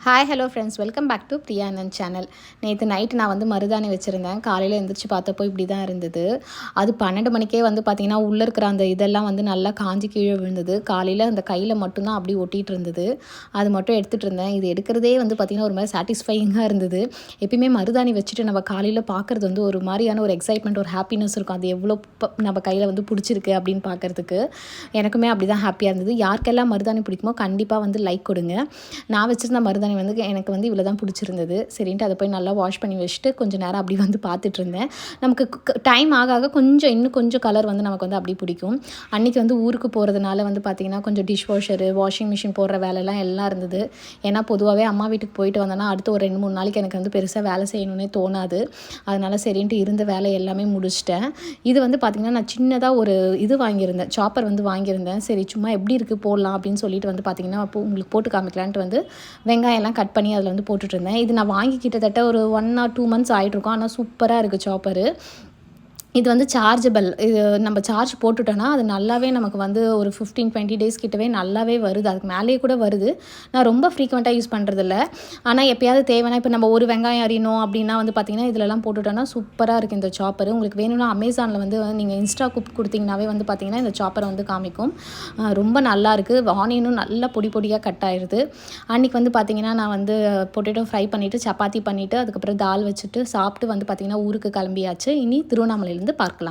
Hi hello friends, welcome back to Priya அண்ணன் channel. நேற்று night நான் வந்து மருதாணி வச்சுருந்தேன். காலையில் எழுந்திரிச்சு பார்த்தப்போ இப்படி தான் இருந்தது. அது 12 மணிக்கே வந்து பார்த்திங்கன்னா உள்ளே இருக்கிற அந்த இதெல்லாம் வந்து நல்லா காஞ்சி கீழே விழுந்தது. காலையில் அந்த கையில் மட்டும்தான் அப்படி ஒட்டிகிட்டு இருந்தது. அது மட்டும் எடுத்துகிட்டு இருந்தேன். இது எடுக்கிறதே வந்து பார்த்திங்கன்னா ஒரு மாதிரி சாட்டிஸ்ஃபையிங்காக இருந்தது. எப்பயுமே மருதாணி வச்சுட்டு நம்ம காலையில் பார்க்குறது வந்து ஒரு மாதிரியான ஒரு எக்ஸைட்மெண்ட், ஒரு ஹாப்பினஸ் இருக்கும். அது எவ்வளோ நம்ம கையில் வந்து பிடிச்சிருக்கு அப்படின்னு பார்க்குறதுக்கு எனக்குமே அப்படி தான் ஹாப்பியாக இருந்தது. யாருக்கெல்லாம் மருதாணி பிடிக்குமோ கண்டிப்பாக வந்து லைக் கொடுங்க. நான் வச்சுருந்த மருதாணி வந்து எனக்கு வந்து இவ்வளோ தான் பிடிச்சிருந்தது. சரின்ட்டு அதை போய் நல்லா வாஷ் பண்ணி வச்சுட்டு கொஞ்சம் நேரம் அப்படி வந்து பார்த்துட்டு இருந்தேன். நமக்கு டைம் ஆக ஆக இன்னும் கொஞ்சம் கலர் வந்து நமக்கு வந்து அப்படி பிடிக்கும். அன்றைக்கி வந்து ஊருக்கு போகிறதுனால வந்து பார்த்திங்கன்னா கொஞ்சம் டிஷ் வாஷரு, வாஷிங் மிஷின் போடுற வேலைலாம் எல்லாம் இருந்தது. ஏன்னா பொதுவாகவே அம்மா வீட்டுக்கு போயிட்டு வந்தேன்னா அடுத்து ஒரு 2-3 நாளைக்கு எனக்கு வந்து பெருசாக வேலை செய்யணுன்னே தோணாது. அதனால் சரின்ட்டு இருந்த வேலை எல்லாமே முடிச்சிட்டேன். இது வந்து பார்த்திங்கன்னா நான் சின்னதாக ஒரு இது வாங்கியிருந்தேன், சாப்பர் வந்து வாங்கியிருந்தேன். சரி சும்மா எப்படி இருக்குது போடலாம் அப்படின்னு சொல்லிட்டு வந்து பார்த்திங்கன்னா அப்போ உங்களுக்கு போட்டு காமிக்கலான்ட்டு வந்து வெங்காயம் எல்லாம் கட் பண்ணி அதில் வந்து போட்டுட்ருந்தேன். இது நான் வாங்கி கிட்டத்தட்ட ஒரு 1 or 2 months ஆகிட்ருக்கும். ஆனால் சூப்பராக இருக்குது சாப்பரு. இது வந்து சார்ஜபிள். இது நம்ம சார்ஜ் போட்டுட்டோன்னா அது நல்லாவே நமக்கு வந்து ஒரு 15-20 டேஸ் கிட்டவே நல்லாவே வருது. அதுக்கு மேலேயே கூட வருது. நான் ரொம்ப ஃப்ரீக்வெண்ட்டாக யூஸ் பண்ணுறதில்ல. ஆனால் எப்போயாவது தேவைன்னா இப்போ நம்ம ஒரு வெங்காயம் அரியணும் அப்படின்னா வந்து பார்த்திங்கன்னா இதிலலாம் போட்டுட்டோன்னா சூப்பராக இருக்குது இந்த சாப்பரு. உங்களுக்கு வேணும்னா அமேசானில் வந்து நீங்கள் இன்ஸ்டா கொடுத்தீங்கன்னாவே வந்து பார்த்திங்கன்னா இந்த சாப்பரை வந்து காமிக்கும். ரொம்ப நல்லாயிருக்கு. ஆனியனும் நல்லா பொடி பொடியாக கட் ஆயிடுது. அன்றைக்கி வந்து பார்த்திங்கன்னா நான் வந்து பொட்டேட்டோ ஃப்ரை பண்ணிவிட்டு சப்பாத்தி பண்ணிவிட்டு அதுக்கப்புறம் தால் வச்சுட்டு சாப்பிட்டு வந்து பார்த்திங்கன்னா ஊருக்கு கிளம்பியாச்சு. இனி திருவண்ணாமலையில் பார்க்கலாம்.